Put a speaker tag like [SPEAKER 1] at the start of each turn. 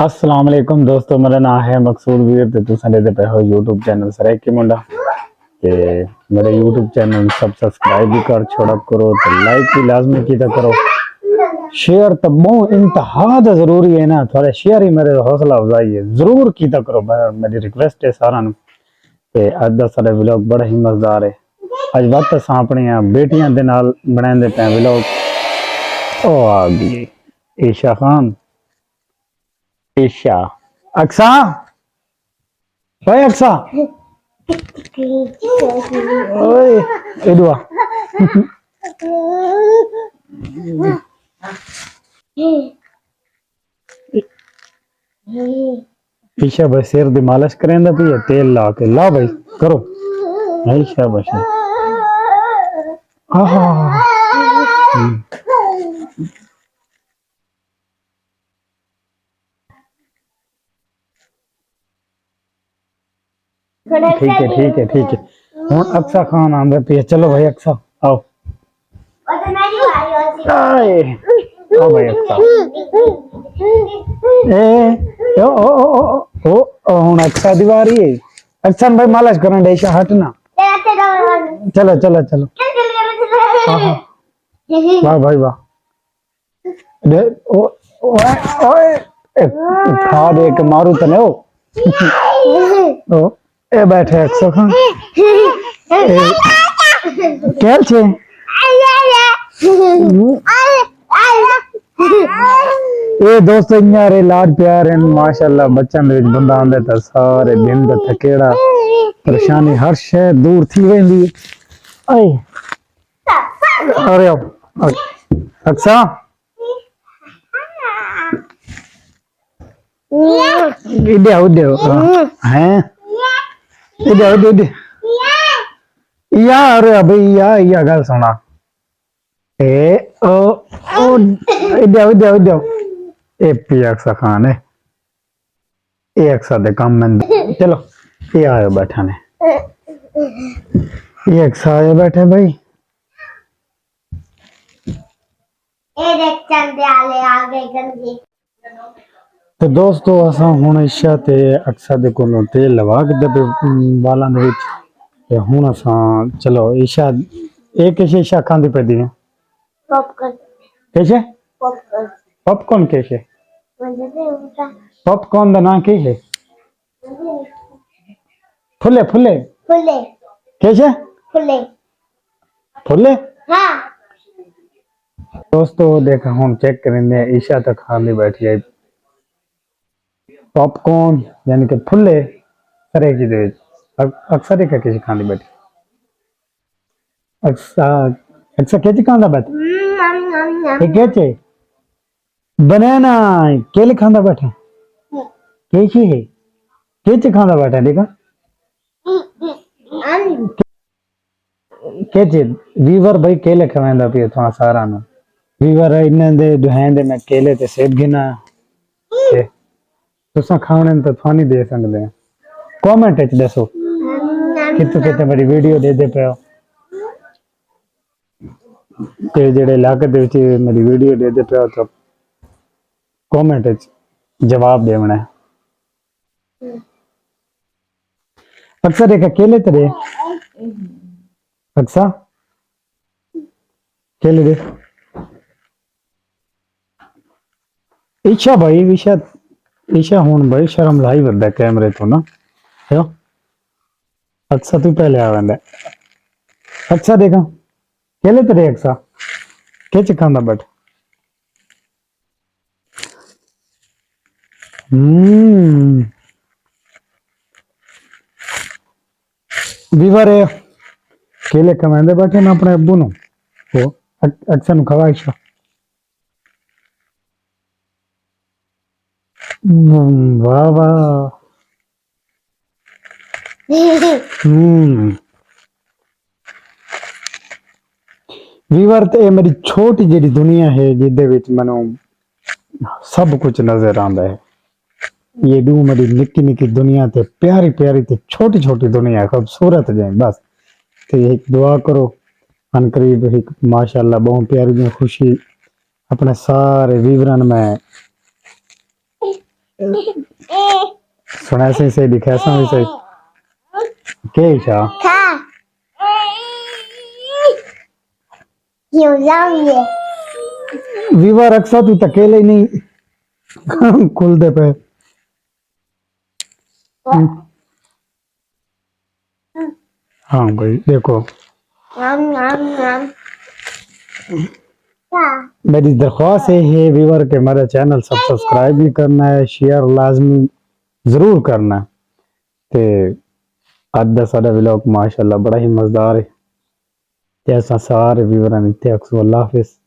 [SPEAKER 1] अस्सलाम वालेकुम दोस्तों, मेरा नाम है मकसूद वीर ते तुसां दे पे हो यूट्यूब चैनल सरैकी मुंडा ते मेरे यूट्यूब चैनल सब सब्सक्राइब भी कर छोड़ा करो तो लाइक भी लाजमी कीता करो। शेयर तो बहुत इंतहा दा जरूरी है ना, थोड़ा शेयर ही मेरे हौसला अफजाई है, जरूर कीता करो। मेरी रिक्वेस्ट है सारा नु ते अज दा साडा व्लॉग बड़ा ही मजेदार है। अज वक्त असां अपनियां बेटियां दे नाल बनांदे पे व्लॉग। ओ आ गई ईशा खान, ईशा, अक्सा, ओए अक्सा, ओए इधर आ। ईशा भाई सिर दी मालिश करेंदा पई है, तेल ला के ला भाई करो। ईशा बस आहा ठीक है ठीक है ठीक है। हुन अक्सा खान आंदा पई है, चलो भाई अक्सा आओ। आए आओ भाई अक्सा। ए ओ हुन अक्सा दीवारी है। अक्सन भाई मालिश करन दे, ईशा हट ना। चलो चलो चलो। आहा वाह भाई वाह। दे ओ ओए ओए खा दे के मारू तने ओ। ओ ए बैठे अक्सा खान क्या छे ये दोस्तों इन्यारे लाड प्यार है माशाल्लाह। बच्चन दे विच बंदा आंदे ता सारे दिन दा थकेड़ा परेशानी हर शय दूर थी वेंदी। आए अरे अक्सा इधे उधे हैं इधे उधे उधे यार अभी या गल सुना ए ओ इधे उधे उधे ए पी अक्सा खान है ये अक्सा दे काम में। चलो ये आयो बैठा ने, ये अक्सा आयो बैठे भाई। तो दोस्तों असा हुन ईशा ते अक्सा दे कोलों तेल लवा के दबे बालां दे विच ते हुन असा चलो ईशा एक किश ईशा खांदी पैदी है पॉपकॉर्न कैसे पॉपकॉर्न कैसे पॉपकॉर्न दा नाम की है फुले फुले फुले कैसे फुले फुले हाँ। दोस्तों देखा हुन चेक करेंगे ईशा तक खाली बैठी है पॉपकॉर्न यानी कि फुले सरे की दे अक्सर एक किसी खांदी बैठी अक्सर अक्सर कैसे खांदा बैठा ये कैसे बनाना केले खांदा बैठा कैसे है कैसे खांदा बैठा देखा कैसे वीवर भाई केले खवेंदा पियो थोड़ा सारा नु वीवर इन्ने दे दुहेंदे मैं केले ते सेब गिना ते तुसा खाने तो थानी दे सकते हैं। कमेंट च दसो कितने बड़ी वीडियो दे दे पे ते जेड़े इलाके दे विच मेरी वीडियो दे दे पे तो कमेंट च जवाब देना है। अक्सर एक केले तेरे अक्सा केले दे ईशा भाई ईशा ईशा हुन भाई शर्म लाई बंदा कैमरे तो ना यो अक्सा तू पहले आ बंदा अक्सा देखा केले तेरे अक्सा क्या खांदा बट बीवर है केले कमांदे बैठे ना अपने अब्बू नु वो अक्सा नु खवाइशा वाह वाह वीवर ते मेरी छोटी जी दुनिया है जिदे विच मनो सब कुछ नजर आंदा है। ये दू मेरी निक्की निक्की दुनिया ते प्यारी प्यारी ते छोटी छोटी दुनिया खूबसूरत जाए बस। तो एक दुआ करो अन करीब एक माशाल्लाह बहुत प्यारी खुशी अपने सारे विवरण में सुना से सही दिखा भी सही के इच्छा विवा रक्षा तू अकेले नहीं खुल दे पे हाँ भाई देखो मेरी दरख्वास्त है व्यूअर के मेरा चैनल सब्सक्राइब भी करना है, शेयर लाजमी जरूर करना है। ते अज दा साडा व्लॉग माशाल्लाह बड़ा ही मजेदार है। ते असां सारे व्यूअरां ने ते अक्सर अल्लाह हाफिज।